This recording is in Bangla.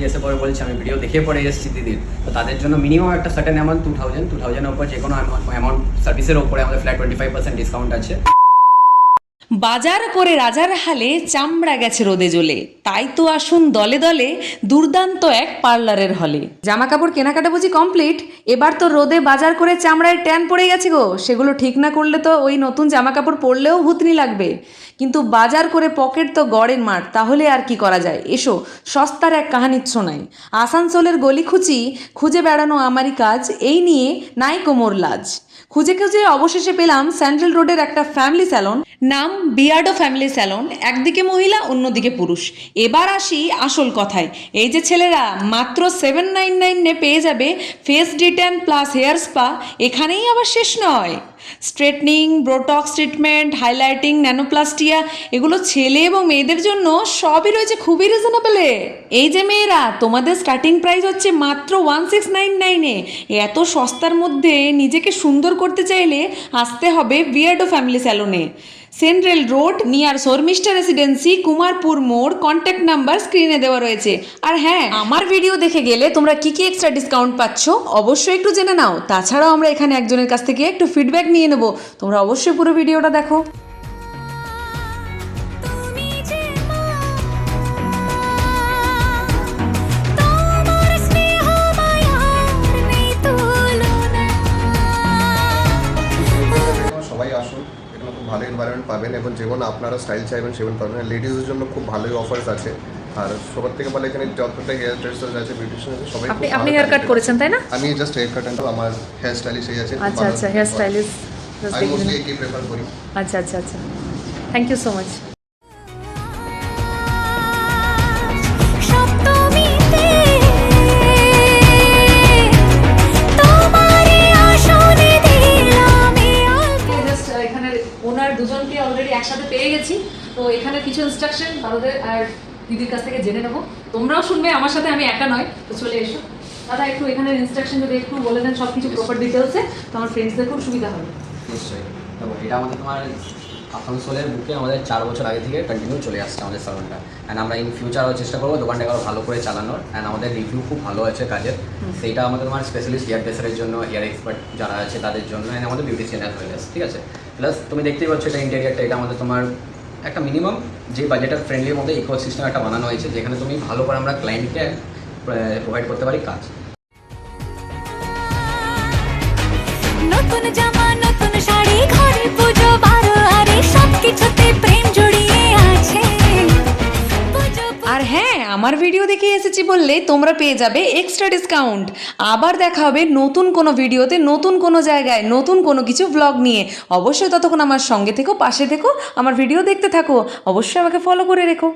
এসে পরে বলছে আমি ভিডিও দেখে পরে এসেছি দিদির, তো তাদের জন্য মিনিমাম একটা সার্টেন অ্যামাউন্ট 2000 ওপর যে কোনো অ্যামাউন্ট সার্ভিসের ওপরে আমাদের ফ্ল্যাট 25% ডিসকাউন্ট আছে। বাজার করে রাজার হালে চামড়া গেছে রোদে জ্বলে, তাই তো আসুন দলে দলে দুর্দান্ত এক পার্লারের হলে। জামা কাপড় কেনাকাটা বুঝি কমপ্লিট? এবার তো রোদে বাজার করে চামড়ায় ট্যান পড়ে গেছে গো, সেগুলো ঠিক না করলে তো ওই নতুন জামা কাপড় পরলেও ভূতনি লাগবে। কিন্তু বাজার করে পকেট তো গড়ের মাঠ, তাহলে আর কি করা যায়। এসো সস্তার এক কাহানি শোনাই। আসানসোলের গলিখুচি খুঁজে বেড়ানো আমারই কাজ, এই নিয়ে নাই কোমর লাজ। খুঁজে খুঁজে অবশেষে পেলাম স্যান্ডেল রোডের একটা ফ্যামিলি স্যালন, নাম বিয়ার্ডো ফ্যামিলি স্যালন। একদিকে মহিলা, অন্যদিকে পুরুষ। এবার আসি আসল কথায়। এই যে ছেলেরা মাত্র 799 পেয়ে যাবে face detan plus hair spa, এখানেই আবার শেষ নয়। Straightening, botox treatment, highlighting, nanoplastia, এগুলো ছেলে এবং মেয়েদের জন্য সবই রয়েছে খুবই রিজনেবলে। এই যে মেয়েরা, তোমাদের স্টার্টিং প্রাইস হচ্ছে মাত্র 1699-এ। এত সস্তার মধ্যে নিজেকে সুন্দর করতে চাইলে আসতে হবে বিয়ার্ডো ফ্যামিলি স্যালনে, central road near Sharmistha residency, Kumarpur মোড়। কন্ট্যাক্ট নাম্বার স্ক্রিনে দেওয়া রয়েছে। আর হ্যাঁ, আমার ভিডিও দেখে গেলে তোমরা কি কি এক্সট্রা ডিসকাউন্ট পাচ্ছ অবশ্যই একটু জেনে নাও। তাছাড়াও আমরা এখানে একজনের কাছ থেকে একটু ফিডব্যাক নিয়ে নেব, তোমরা অবশ্যই পুরো ভিডিওটা দেখো। সবাই আসুন, এখানে খুব ভালো এনভায়রনমেন্ট পাবেন এবং যেমন আপনারা স্টাইল চাইবেন সেমন পাবেন। লেডিজের জন্য খুব ভালোই অফার্স আছে। আর সবার থেকে ভালো এখানে যতটা হেয়ার ড্রেসার্স আছে, বিউটিশিয়ান আছে, সবাই আপনি হেয়ার কাট করেছেন তাই না? আমি জাস্ট হেয়ার কাট, আমার হেয়ার স্টাইলিশ এই আছে। আচ্ছা, হেয়ার স্টাইলিশ আমি মোস্টলি একেই প্রেফার করি। আচ্ছা, থ্যাংক ইউ সো মাচ। এখানে ওনার দুজনকে অলরেডি একসাথে পেয়ে গেছি, তো এখানে কিছু ইনস্ট্রাকশন দাদাদের আর দিদির কাছ থেকে জেনে নেবো। তোমরাও শুনবে আমার সাথে, আমি একা নয়। তো চলে এসো দাদা, একটু এখানে ইনস্ট্রাকশন যদি একটু বলে দেন সব কিছু প্রপার ডিটেলসে, তো আমার ফ্রেন্ডসদের খুব সুবিধা হবে। নিশ্চয়ই। দেখো, এটা আমাদের তোমার আসানসোলের বুকে আমাদের 4 বছর আগে থেকে কন্টিনিউ চলে আসছে আমাদের স্যালনটা। অ্যান্ড আমরা ইন ফিউচারও চেষ্টা করবো দোকানটাকে আরও ভালো করে চালানোর। অ্যান্ড আমাদের রিভিউ খুব ভালো আছে কাজের। সেইটা আমাদের তোমার স্পেশালিস্ট হেয়ার ড্রেসারের জন্য, হেয়ার এক্সপার্ট যারা আছে তাদের জন্য, অ্যান্ড আমাদের বিউটিশিয়ান অ্যাজ ওয়েল এস, ঠিক আছে। প্লাস তুমি দেখতেই পাচ্ছ এটা ইন্টেরিয়ারটা, এটা আমাদের তোমার একটা মিনিমাম যে বাজেটের ফ্রেন্ডলির মধ্যে ইকো সিস্টেম একটা বানানো হয়েছে, যেখানে তুমি ভালো করে আমরা ক্লায়েন্টকে প্রোভাইড করতে পারি কাজ। নতুন জামা, নতুন শাড়ি, ঘরে পুজো বারো, আরে সবকিছুতে প্রেম জড়িয়ে আছে। আর হ্যাঁ, আমার ভিডিও দেখে এসেছি বললে তোমরা পেয়ে যাবে এক্সট্রা ডিসকাউন্ট। আবার দেখা হবে নতুন কোনো ভিডিওতে, নতুন কোনো জায়গায়, নতুন কোনো কিছু ব্লগ নিয়ে। অবশ্যই ততক্ষণ আমার সঙ্গে থেকো, পাশে থেকো, আমার ভিডিও দেখতে থাকো, অবশ্যই আমাকে ফলো করে রেখো।